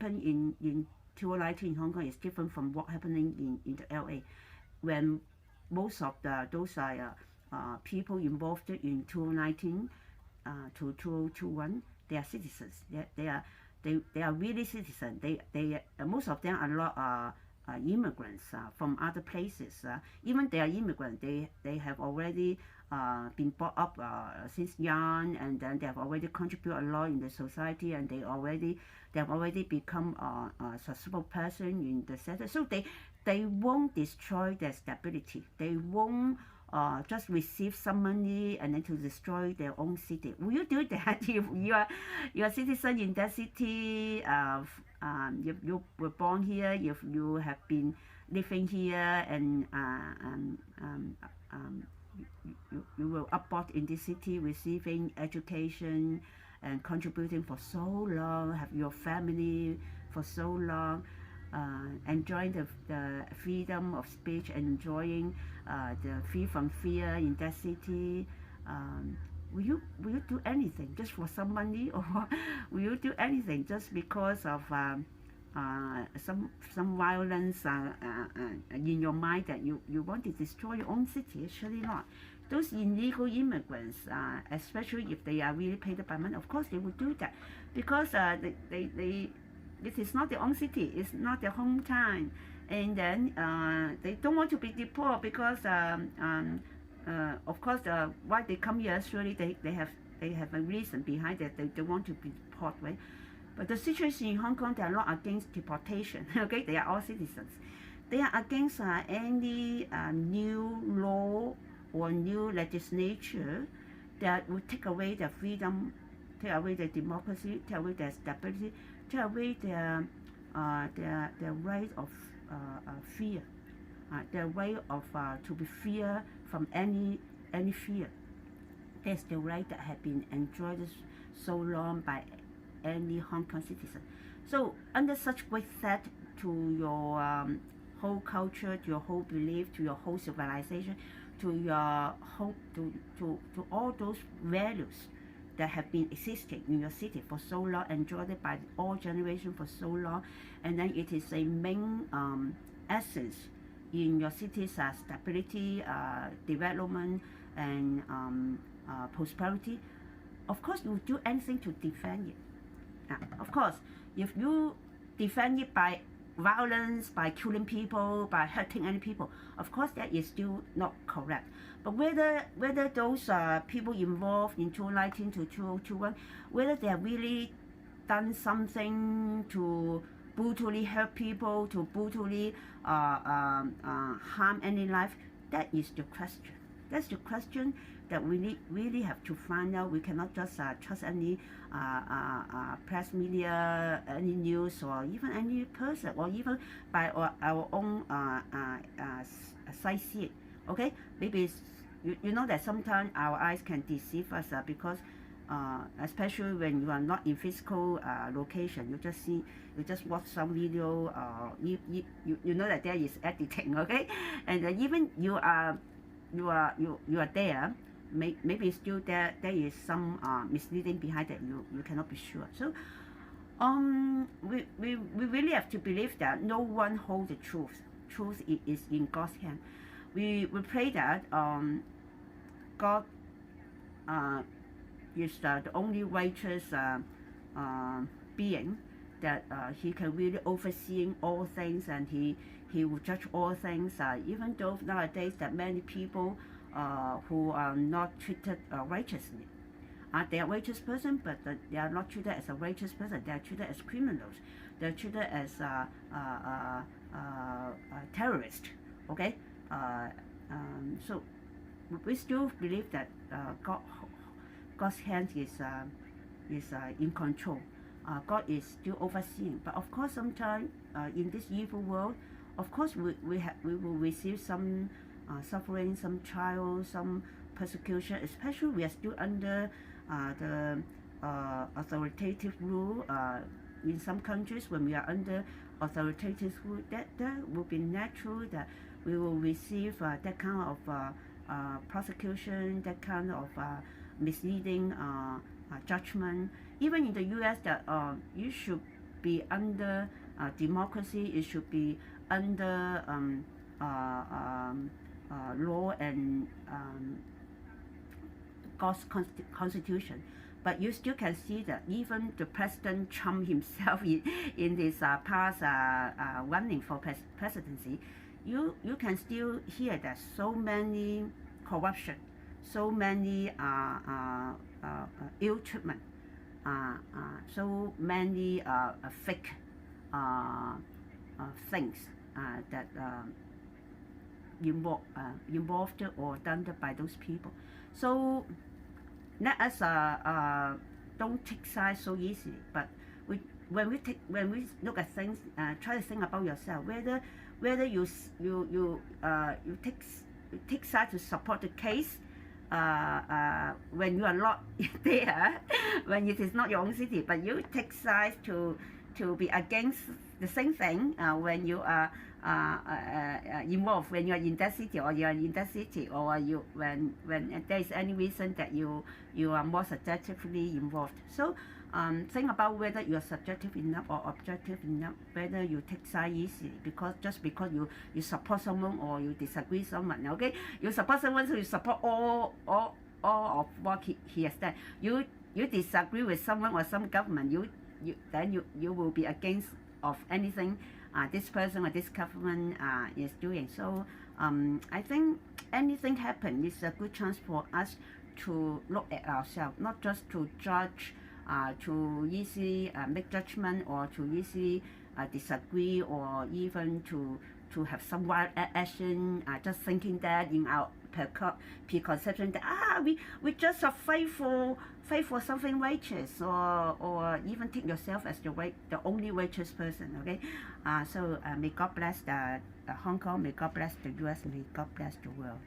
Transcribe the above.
happened in 2019 in Hong Kong is different from what happening in the LA, when most of those people involved in 2019 to 2021, they are citizens. They are really citizens. They most of them are not immigrants from other places. Even they are immigrants, they have already been brought up since young, and then they have already contributed a lot in the society, and they have already become a successful person in the sector. So they won't destroy their stability. They won't just receive some money and then to destroy their own city. Will you do that if you are a citizen in that city? If you were born here, if you have been living here, and you were brought in this city, receiving education and contributing for so long, have your family for so long, enjoying the freedom of speech, enjoying the free from fear in that city. Will you do anything just for some money, or will you do anything just because of some violence in your mind that you want to destroy your own city? Actually not. Those illegal immigrants, especially if they are really paid by money, of course they will do that, because it is not their own city, it's not their hometown, and then they don't want to be deported because of course why they come here, surely they have a reason behind it. They want to be deported, right? But the situation in Hong Kong, they are not against deportation. Okay, they are all citizens. They are against any new law or new legislature that would take away their freedom, take away their democracy, take away their stability, take away their right of fear, their right of to be fear from any fear. That's the right that have been enjoyed so long by any Hong Kong citizen. So under such great threat to your whole culture, to your whole belief, to your whole civilization, to your whole to all those values that have been existing in your city for so long, enjoyed by all generations for so long, and then it is a main essence in your city's stability, development, and prosperity. Of course, you will do anything to defend it. Of course, if you defend it by violence, by killing people, by hurting any people, of course that is still not correct. But whether those people involved in 2019 to 2021, whether they have really done something to brutally hurt people, to brutally harm any life, that is the question. That's the question that we really have to find out. We cannot just trust any press media, any news, or even any person, or even by our own sightseeing. Okay, maybe you know that sometimes our eyes can deceive us because especially when you are not in physical location, you just watch some video. You know that there is editing. Okay, and even you are there, maybe still there is some misleading behind that. You cannot be sure. So we really have to believe that no one holds the truth. Truth is in God's hand. We pray that God is the only righteous being, that he can really overseeing all things, and he will judge all things, even though nowadays that many people who are not treated righteously. They are righteous person, but they are not treated as a righteous person. They are treated as criminals. They are treated as terrorists. Okay, so we still believe that God's hand is in control. God is still overseeing. But of course, sometimes in this evil world, of course we will receive some suffering, some trials, some persecution. Especially we are still under the authoritative rule. In some countries, when we are under authoritative rule, that will be natural that we will receive that kind of prosecution, that kind of misleading judgment. Even in the U.S., that you should be under democracy. It should be under law and God's constitution. But you still can see that even the President Trump himself in his past running for presidency, you can still hear that so many corruption, so many ill treatment, so many fake things that involved or done by those people. So let us don't take sides so easily. But when we look at things, try to think about yourself whether you take sides to support the case when you are not there, when it is not your own city, but you take sides to be against the same thing when you are involved, when you are in that city, or you are in that city, or when there is any reason that you are more subjectively involved. So think about whether you are subjective enough or objective enough, whether you take side easily, just because you support someone or you disagree with someone. Okay, you support someone, so you support all of what he has done. You disagree with someone or some government, then you will be against of anything this person or this government is doing. So I think anything happen is a good chance for us to look at ourselves, not just to judge, to easily make judgment, or to easily disagree, or even to have some wild action, just thinking that in our preconception that we just fight for something righteous, or even take yourself as the only righteous person. Okay, so may God bless Hong Kong, may God bless the US, may God bless the world.